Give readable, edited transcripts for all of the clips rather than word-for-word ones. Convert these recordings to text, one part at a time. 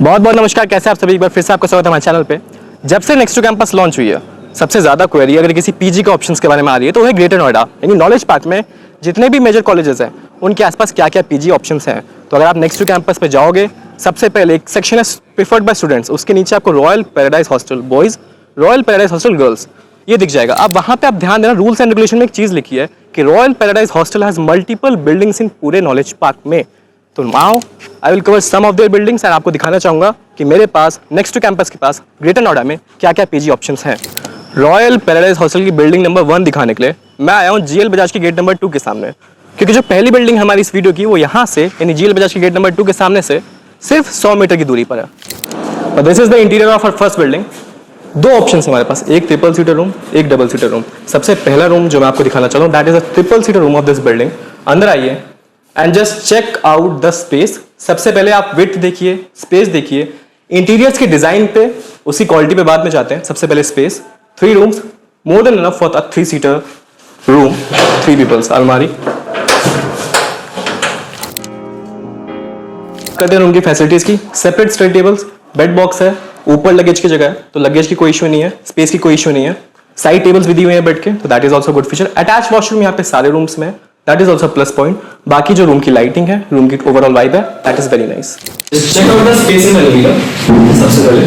बहुत बहुत नमस्कार, कैसे आप सभी। एक बार फिर से आपका स्वागत है हमारे चैनल पे। जब से नेक्स्ट टू कैंपस लॉन्च हुई है, सबसे ज़्यादा क्वेरी अगर किसी पीजी के ऑप्शंस के बारे में आ रही है तो वो है ग्रेटर नोएडा यानी नॉलेज पार्क में जितने भी मेजर कॉलेजेस हैं उनके आसपास क्या क्या पीजी ऑप्शंस हैं। तो अगर आप नेक्स्ट टू कैंपस पे जाओगे, सबसे पहले एक सेक्शन है प्रिफर्ड बाय स्टूडेंट्स, उसके नीचे आपको Royal paradise hostel boys, royal paradise hostel girls ये दिख जाएगा। अब वहाँ पे आप ध्यान देना, रूल्स एंड रेगुलेशन में एक चीज़ लिखी है कि royal paradise hostel has multiple buildings in पूरे नॉलेज पार्क में। तो now I will cover some of their buildings and आपको दिखाना चाहूंगा कि मेरे पास नेक्स्ट टू कैंपस के पास ग्रेटर नोएडा में क्या क्या पीजी ऑप्शंस हैं। रॉयल पैराडाइज हॉस्टल की बिल्डिंग नंबर 1 दिखाने के लिए मैं आया हूँ जीएल बजाज के गेट नंबर 2 के सामने, क्योंकि जो पहली बिल्डिंग हमारी इस वीडियो की वो यहाँ से यानी जीएल बजाज के गेट नंबर 2 के सामने से सिर्फ 100 मीटर की दूरी पर है। This is the interior of our first building. दो ऑप्शन है हमारे पास, एक ट्रिपल सीटर रूम, एक डबल सीटर रूम। सबसे पहला रूम जो मैं आपको दिखाना चाहता हूँ that is a triple seater room of this building. अंदर आइए and just check out the space. सबसे पहले आप विड्थ देखिए, स्पेस देखिए, इंटीरियर्स के डिजाइन पे, उसी क्वालिटी पे बाद में जाते हैं। सबसे पहले space, 3 rooms, more than enough for a 3 seater room, 3 peoples. अलमारी करते हैं रूम की फैसिलिटीज की, separate study tables, bed box है, ऊपर लगेज की जगह है तो लगेज की कोई इशू नहीं है, स्पेस की कोई इशू नहीं है। साइड टेबल्स भी दी हुई है बेड के, तो that is also good feature. Attach washroom यहाँ पे सारे रूम्स में, that is also plus point. बाकी जो रूम की लाइटिंग है, रूम की ओवरऑल वाइब है, that is very nice. Check out the space in elevator सबसे पहले,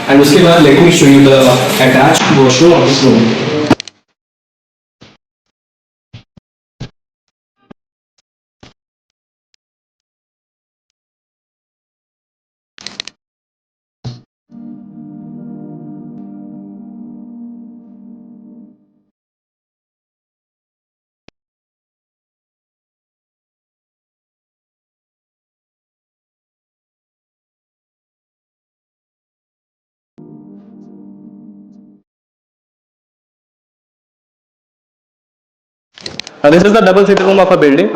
एंड उसके बाद let me show you the attached washroom of this room. This is the double seater room of a building.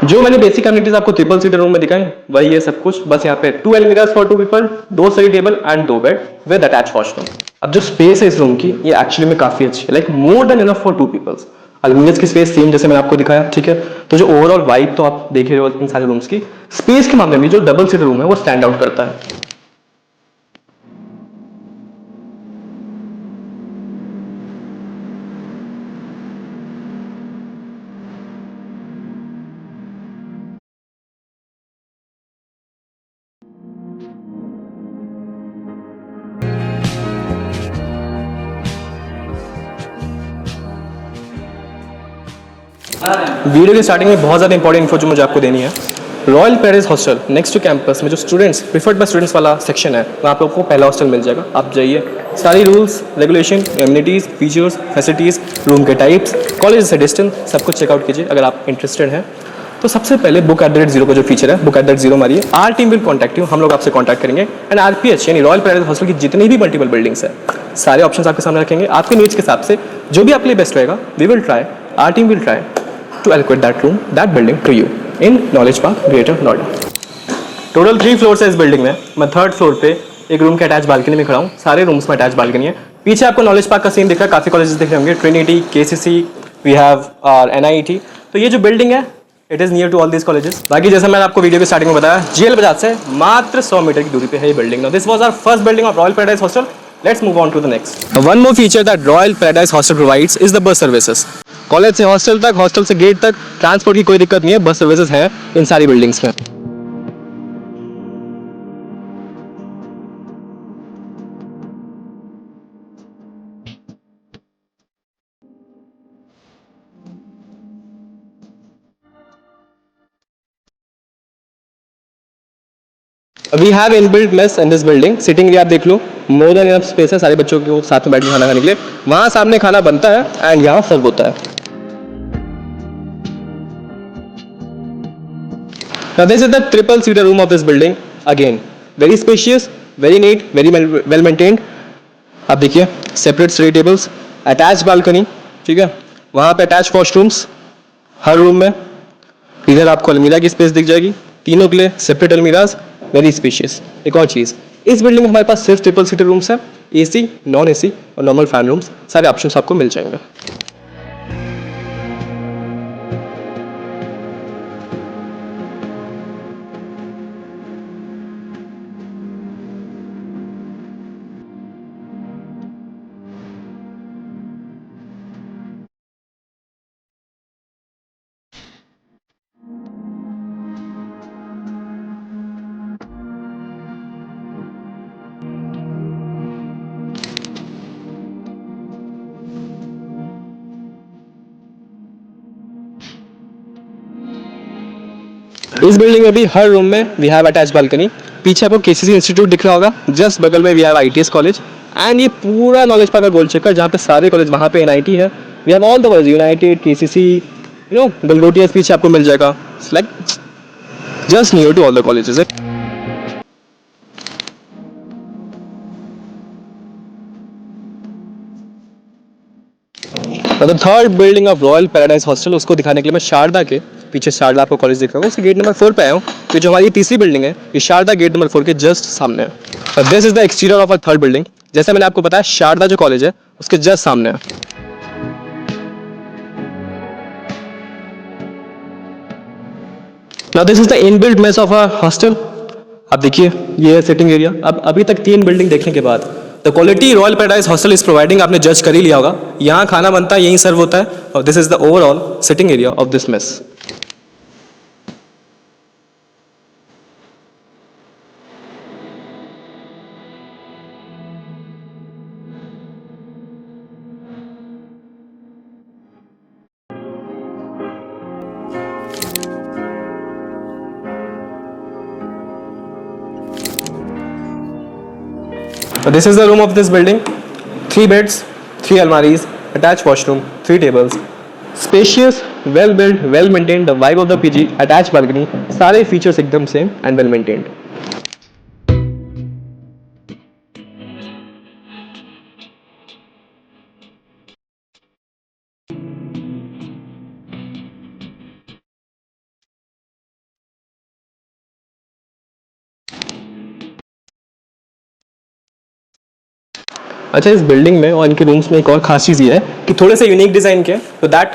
जो मैंने basic communities आपको triple seater room में दिखाई वही है सब कुछ, बस यहाँ पे 2 almirahs for 2 people, 2 study table and 2 bed with attach washroom. अब जो स्पेस है इस रूम की ये एक्चुअली में काफी अच्छी है, like more than enough for 2 peoples. अलमीराज की स्पेस सेम जैसे मैंने आपको दिखाया, ठीक है। तो जो ओवरऑल वाइब तो आप देख रहे हो इन सारे रूम्स की, स्पेस के मामले में जो डबल सीटर रूम है वो स्टैंड आउट करता है। वीडियो की स्टार्टिंग में बहुत ज़्यादा इंपॉर्टेंट इन्फो जो मुझे आपको देनी है। Royal paradise hostel next to campus में जो स्टूडेंट्स प्रीफर्ड बाय स्टूडेंट्स वाला सेक्शन है वहाँ पे आपको पहला हॉस्टल मिल जाएगा। आप जाइए, सारी rules regulation, amenities, features, facilities, room के टाइप्स, कॉलेज से डिस्टेंस, सब कुछ चेकआउट कीजिए अगर आप इंटरेस्टेड हैं। तो सबसे पहले बुक@0 का जो फीचर है, बुक@0 मारिए, our team will contact you, हम लोग आपसे कॉन्टैक्ट करेंगे। एंड आरपीएच यानी रॉयल पैराडाइज हॉस्टल की जितनी भी मल्टीपल बिल्डिंग्स है सारे ऑप्शंस आपके सामने रखेंगे, आपके नीड्स के हिसाब से जो भी आपके लिए बेस्ट रहेगा we will try, our team will try to allocate that room, that building to you in Knowledge Park, Greater Noida. Total 3 floors है इस बिल्डिंग में। मैं 3rd फ्लोर पे एक रूम के अटैच बालकनी में खड़ा हूँ। सारे रूम्स में अटैच बालकनी है। पीछे आपको नॉलेज पार्क का सीन दिख रहा है, काफी कॉलेजेस दिख रहे होंगे, Trinity, KCC, we have NIT. तो ये जो बिल्डिंग है it is near to all these colleges. बाकी जैसा मैंने आपको वीडियो के स्टार्टिंग में बताया, जीएल बजाज से मात्र 100 मीटर की दूरी पे है ये building. This was our first building of Royal paradise hostel. Let's move on to the next. One more feature that Royal Paradise Hostel provides is the bus services. College से hostel तक, hostel से gate तक transport की कोई दिक्कत नहीं है, bus services है इन सारी बिल्डिंग्स में। We have inbuilt mess in this building. Sitting area आप देख लो, मोर देन इनफ स्पेस है सारे बच्चों को साथ में बैठ के खाना खाने के लिए। वहाँ सामने खाना बनता है एंड यहाँ सर्व होता है। Now this is the triple seater room of this building. Again, very spacious, very neat, very well maintained. आप देखिए, separate study tables, attach balcony, ठीक है। वहाँ पे अटैच वॉशरूम्स हर रूम में। इधर आपको अलमीरा की स्पेस दिख जाएगी, तीनों के लिए सेपरेट अलमीराज, वेरी स्पेशियस। एक और चीज़, इस बिल्डिंग में हमारे पास सिर्फ ट्रिपल सीटर रूम्स हैं, एसी, नॉन एसी और नॉर्मल फैन रूम्स, सारे ऑप्शंस आपको मिल जाएंगे। इस बिल्डिंग में भी हर रूम में वी हैव अटैच बालकनी। पीछे आपको केसीसी इंस्टीट्यूट दिख रहा होगा, जस्ट बगल में we have ITS college and ये पूरा नॉलेज पार्क का गोल चक्कर जहाँ पे सारे कॉलेज, वहाँ पे एनआईटी है, we have all the college, United, KCC, Galgotias पीछे आपको मिल जाएगा, like just near to all the colleges. The third building of Royal paradise hostel, उसको दिखाने के लिए मैं शारदा के पीछे, शारदा आपको कॉलेज दिख रहा है, उसके गेट नंबर 4 पे आया हूँ। तो जो हमारी तीसरी बिल्डिंग है ये शारदा गेट नंबर 4 के जस्ट सामने है। This is the exterior of a third building. जैसे मैंने आपको बताया शारदा जो कॉलेज है उसके जस्ट सामने है। Now this is the inbuilt mess of a hostel. आप देखिए ये है सिटिंग एरिया। अब अभी तक 3 बिल्डिंग देखने के बाद the quality royal paradise hostel is providing आपने जज कर ही लिया होगा। यहाँ खाना बनता है, यहीं सर्व होता है, और this is the overall sitting area of this mess. This is the room of this building. 3 beds, 3 almaris, attached washroom, 3 tables. Spacious, well built, well maintained. The vibe of the PG, attached balcony. सारे features एकदम same and well maintained. अच्छा, इस building में और इनके rooms में एक और खास चीज़ ये है कि थोड़े से यूनिक डिज़ाइन के, तो that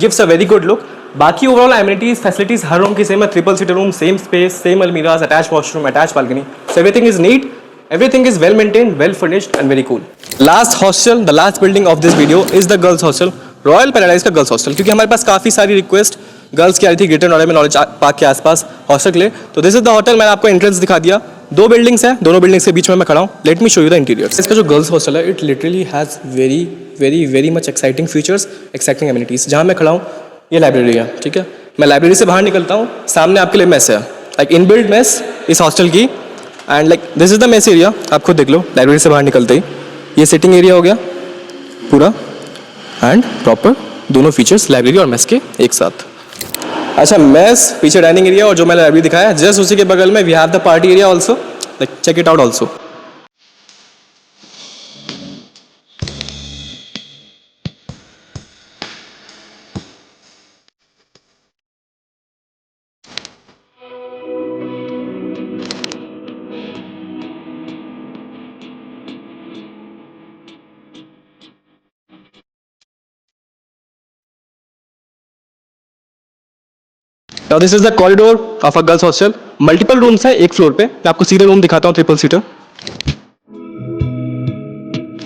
gives a very good look. बाकी ओवरऑल एमिनिटीज फैसिलिटीज हर रूम की सेम है, 3 seater room, same space, same almirahs, attach washroom, attach balcony, so everything is neat, everything is well maintained, well furnished and very cool. Last hostel, the last building of this video is the girls hostel, royal paradise का girls hostel. क्योंकि हमारे पास काफ़ी सारी request girls की आ रही थी greater Noida में knowledge park के आसपास हॉस्टल के लिए, तो दिस इज द होटल। मैंने आपको एंट्रेंस दिखा दिया। 2 बिल्डिंग्स हैं, दोनों बिल्डिंग्स के बीच में मैं खड़ा हूँ। Late me show you the interior. इसका जो गर्ल्स हॉस्टल है it literally has very very very much exciting features, exciting amenities. जहाँ मैं खड़ा हूँ ये लाइब्रेरी है, ठीक है। मैं लाइब्रेरी से बाहर निकलता हूँ, सामने आपके लिए मेस है, लाइक इनबिल्ट मेस इस हॉस्टल की, and like this is the mess area. आप खुद देख लो, लाइब्रेरी से बाहर निकलते ही ये सिटिंग एरिया हो गया पूरा, एंड प्रॉपर दोनों फीचर्स लाइब्रेरी और मेस के एक साथ। अच्छा, मेस पीछे डाइनिंग एरिया, और जो मैंने लाइब्रेरी दिखाया जस्ट उसी के बगल में we have the party area also, like check it out also. Now this is the corridor of a girls hostel. Multiple rooms है एक फ्लोर पे। मैं आपको सीधे रूम दिखाता हूँ, 3 seater.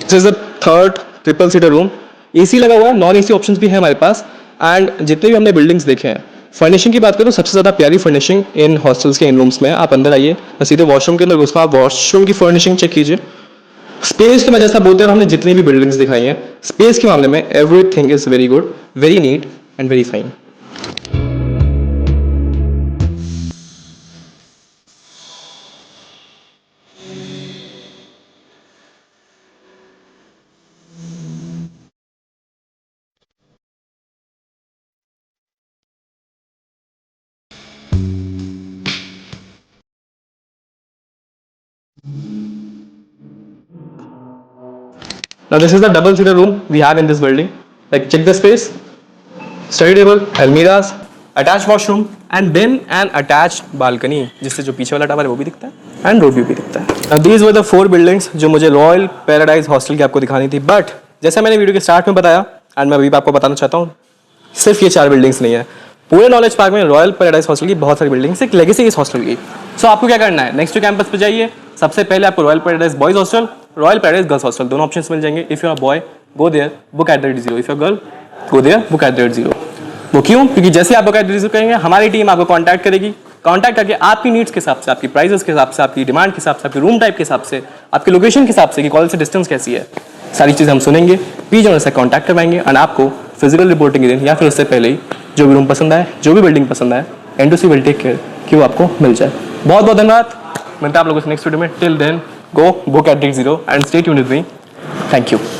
This is the third 3 seater room. AC लगा हुआ है, नॉन AC ऑप्शंस भी है हमारे पास। एंड जितने भी हमने बिल्डिंग्स देखे हैं, फर्निशिंग की बात करूँ सबसे ज़्यादा प्यारी फर्निशिंग इन हॉस्टल्स के इन रूम्स में। आप अंदर आइए, सीधे वॉशरूम के अंदर घुसकर आप वॉशरूम की फर्निशिंग चेक कीजिए। स्पेस के मैं जैसा बोलते हैं, हमने जितनी भी बिल्डिंग्स दिखाई हैं, स्पेस के मामले में everything is very good, very neat and very fine. Now this is the double seater room we have in this building. Like check the space, study table, almiras, attached washroom and then an attached balcony जिससे जो पीछे वाला tower है वो भी दिखता है and road view भी दिखता है। Now these were the 4 buildings जो मुझे रॉयल पैराडाइज हॉस्टल की आपको दिखानी थी, बट जैसा मैंने वीडियो के स्टार्ट में बताया एंड मैं अभी आपको बताना चाहता हूँ, सिर्फ ये 4 बिल्डिंग्स नहीं है, पूरे नॉलेज पार्क में रॉयल पैराडाइज हॉस्टल की बहुत सारी बिल्डिंग्स, एक लेगेसी इस हॉस्टल की। सो आपको क्या करना है, नेक्स्ट कैंपस पे जाइए, सबसे पहले आपको Royal Paradise boys hostel, Royal Paradise girls hostel दोनों ऑप्शंस मिल जाएंगे। If you are boy go there book at the rate 0, if you are girl go there book at the rate 0। वो क्यों? क्योंकि जैसे आप बुक एट द रेट 0 करेंगे हमारी टीम आपको कॉन्टैक्ट करेगी, कॉन्टैक्ट करके आपकी नीड्स के हिसाब से, आपकी प्राइसेस के हिसाब से, आपकी डिमांड के हिसाब से, आपकी रूम टाइप के हिसाब से, आपके लोकेशन के हिसाब से कि कॉलेज से डिस्टेंस कैसी है, सारी चीज़ें हम सुनेंगे, पीजी ओनर से कॉन्टैक्ट करवाएंगे एंड आपको फिजिकल रिपोर्टिंग के दिन या फिर उससे पहले ही जो भी रूम पसंद आए, जो भी बिल्डिंग पसंद आए, N2C will take care कि वो आपको मिल जाए। बहुत बहुत धन्यवाद, मिलते हैं आप लोगों से नेक्स्ट वीडियो में। Till then go book at @0 and stay tuned with me. Thank you.